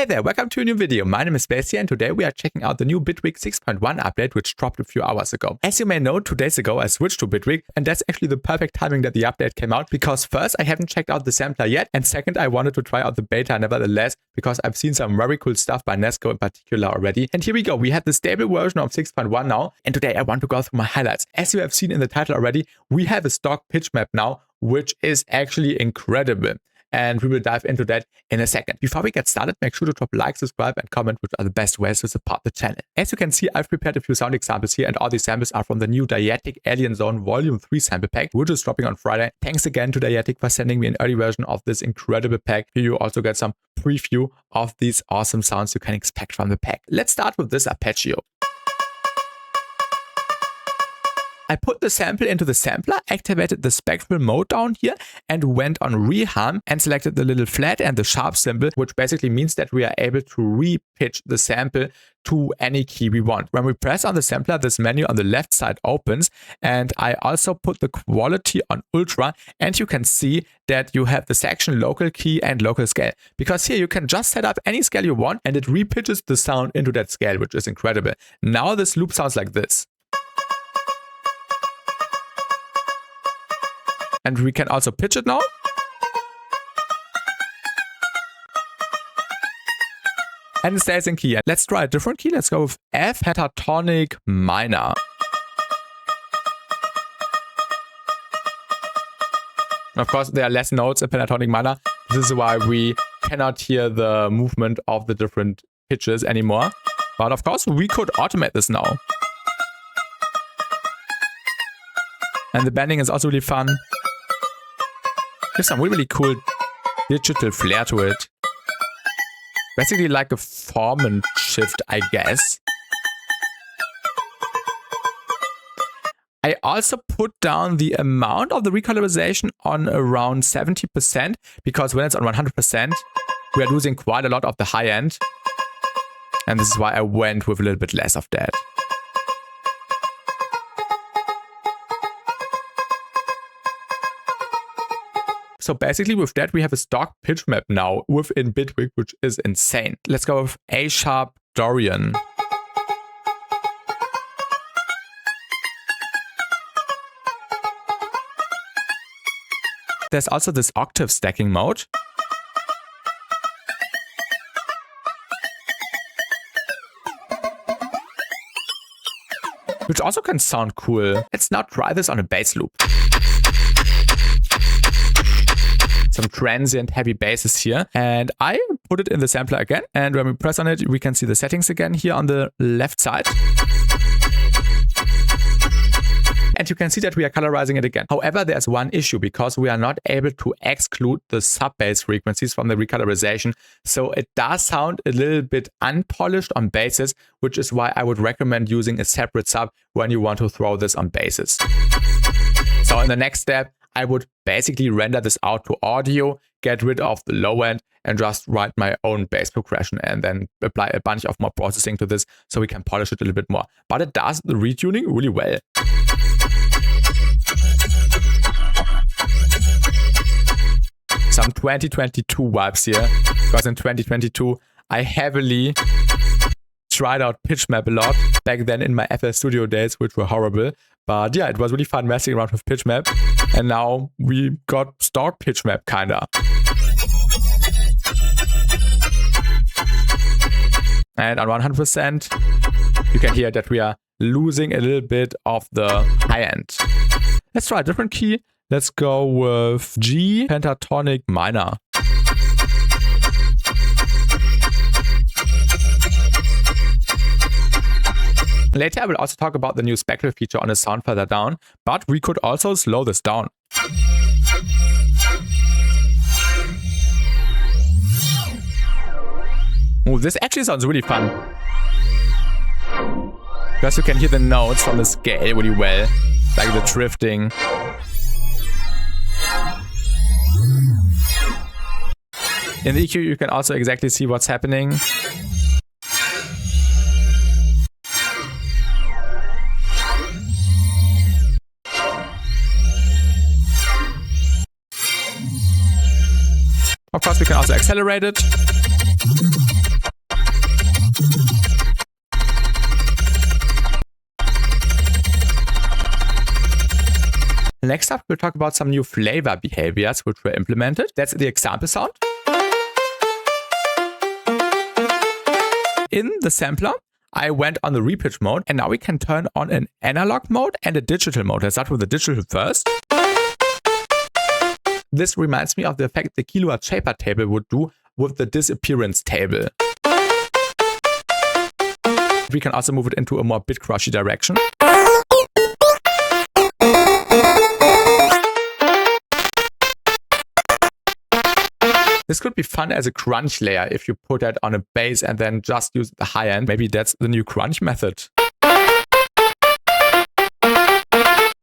Hey there, welcome to a new video. My name is Basie and today we are checking out the new BITWIG 6.1 update which dropped a few hours ago. As you may know, 2 days ago I switched to BITWIG and that's actually the perfect timing that the update came out because first I haven't checked out the sampler yet and second I wanted to try out the beta nevertheless because I've seen some very cool stuff by Nesco in particular already. And here we go, we have the stable version of 6.1 now and today I want to go through my highlights. As you have seen in the title already, we have a stock pitch map now which is actually incredible. And we will dive into that in a second. Before we get started, make sure to drop a like, subscribe, and comment, which are the best ways to support the channel. As you can see, I've prepared a few sound examples here, and all these samples are from the new Dietic Alien Zone Volume 3 sample pack, which is dropping on Friday. Thanks again to Dietic for sending me an early version of this incredible pack. Here you also get some preview of these awesome sounds you can expect from the pack. Let's start with this arpeggio. I put the sample into the sampler, activated the spectral mode down here and went on reharm and selected the little flat and the sharp symbol, which basically means that we are able to re-pitch the sample to any key we want. When we press on the sampler, this menu on the left side opens and I also put the quality on ultra and you can see that you have the section local key and local scale because here you can just set up any scale you want and it re-pitches the sound into that scale, which is incredible. Now this loop sounds like this. And we can also pitch it now. And it stays in key. Let's try a different key. Let's go with F pentatonic minor. Of course, there are less notes in pentatonic minor. This is why we cannot hear the movement of the different pitches anymore. But of course, we could automate this now. And the bending is also really fun. Gives some really cool digital flair to it. Basically like a form shift, I guess. I also put down the amount of the recolorization on around 70% because when it's on 100%, we are losing quite a lot of the high end. And this is why I went with a little bit less of that. So basically with that, we have a stock pitch map now within BITWIG, which is insane. Let's go with A sharp Dorian. There's also this octave stacking mode. Which also can sound cool. Let's now try this on a bass loop. Some transient heavy basses here and I put it in the sampler again and when we press on it we can see the settings again here on the left side and you can see that we are colorizing it again. However, there's one issue because we are not able to exclude the sub-bass frequencies from the recolorization, so it does sound a little bit unpolished on basses, which is why I would recommend using a separate sub when you want to throw this on basses. So in the next step I would basically render this out to audio, get rid of the low end and just write my own bass progression and then apply a bunch of more processing to this so we can polish it a little bit more. But it does the retuning really well. Some 2022 vibes here, because in 2022 I heavily tried out PitchMap a lot back then in my FL Studio days, which were horrible. But yeah, it was really fun messing around with PitchMap. And now we got stock PitchMap kinda. And on 100%, you can hear that we are losing a little bit of the high end. Let's try a different key. Let's go with G pentatonic minor. Later I will also talk about the new Spectral feature on the sound further down, but we could also slow this down. Oh, this actually sounds really fun. Because you can hear the notes from the scale really well, like the drifting. In the EQ you can also exactly see what's happening. Of course, we can also accelerate it. Next up, we'll talk about some new flavor behaviors which were implemented. That's the example sound. In the sampler, I went on the repitch mode, and now we can turn on an analog mode and a digital mode. Let's start with the digital first. This reminds me of the effect the kilowatt shaper table would do with the disappearance table. We can also move it into a more bit crushy direction. This could be fun as a crunch layer if you put that on a bass and then just use the high end. Maybe that's the new crunch method.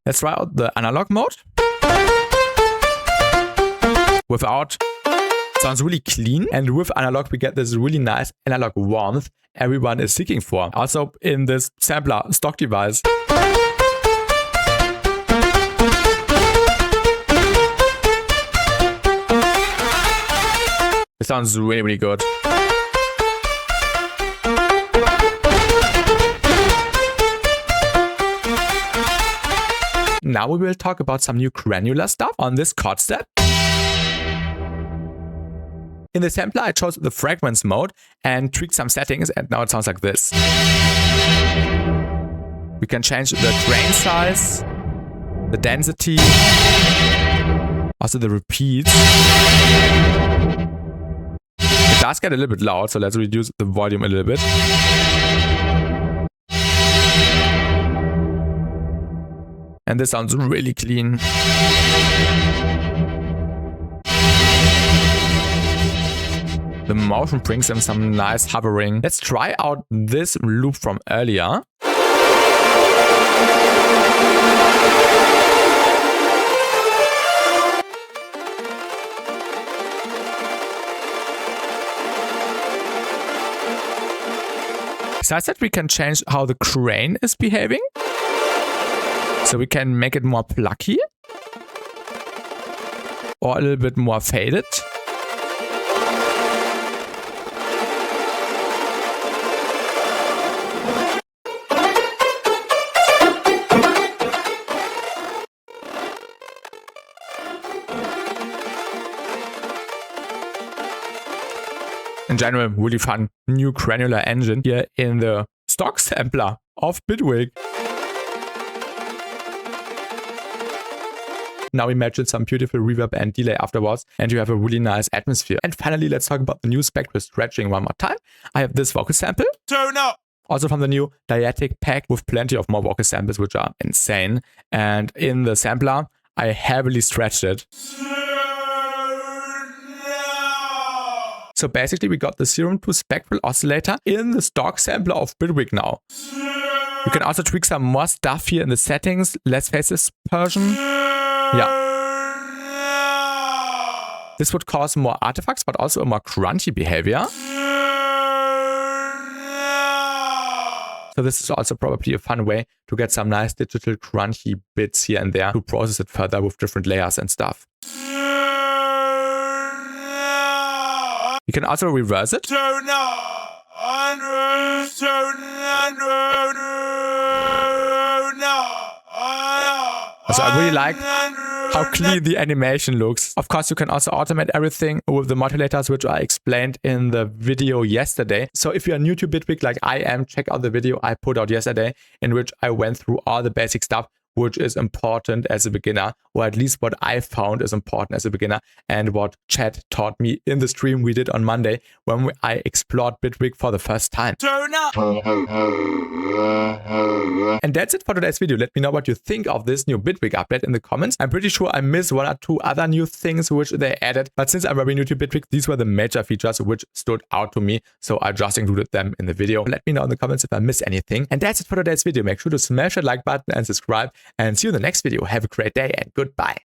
Let's try out the analog mode. Without, sounds really clean, and with analog we get this really nice analog warmth everyone is seeking for. Also in this sampler stock device. It sounds really, really good. Now we will talk about some new granular stuff on this chord step. In the sampler, I chose the fragments mode and tweaked some settings, and now it sounds like this. We can change the grain size, the density, also the repeats. It does get a little bit loud, so let's reduce the volume a little bit. And this sounds really clean. The motion brings in some nice hovering. Let's try out this loop from earlier. Besides that, we can change how the crane is behaving. So we can make it more plucky or a little bit more faded. In general, really fun new granular engine here in the stock sampler of Bitwig. Now imagine some beautiful reverb and delay afterwards, and you have a really nice atmosphere. And finally, let's talk about the new Spectral stretching one more time. I have this vocal sample. Turn up! Also from the new diegetic pack with plenty of more vocal samples, which are insane. And in the sampler, I heavily stretched it. So basically, we got the Serum 2 Spectral oscillator in the stock sampler of Bitwig now. You can also tweak some more stuff here in the settings. Less phase dispersion. Yeah. This would cause more artifacts, but also a more crunchy behavior. So this is also probably a fun way to get some nice digital crunchy bits here and there to process it further with different layers and stuff. You can also reverse it. So I really like how clean the animation looks. Of course, you can also automate everything with the modulators, which I explained in the video yesterday. So if you are new to Bitwig like I am, check out the video I put out yesterday in which I went through all the basic stuff which is important as a beginner, or at least what I found is important as a beginner, and what Chad taught me in the stream we did on Monday when I explored Bitwig for the first time. Turn up! And that's it for today's video. Let me know what you think of this new Bitwig update in the comments. I'm pretty sure I missed one or two other new things which they added, but since I'm very new to Bitwig, these were the major features which stood out to me, so I just included them in the video. Let me know in the comments if I missed anything. And that's it for today's video. Make sure to smash that like button and subscribe, and see you in the next video. Have a great day and goodbye.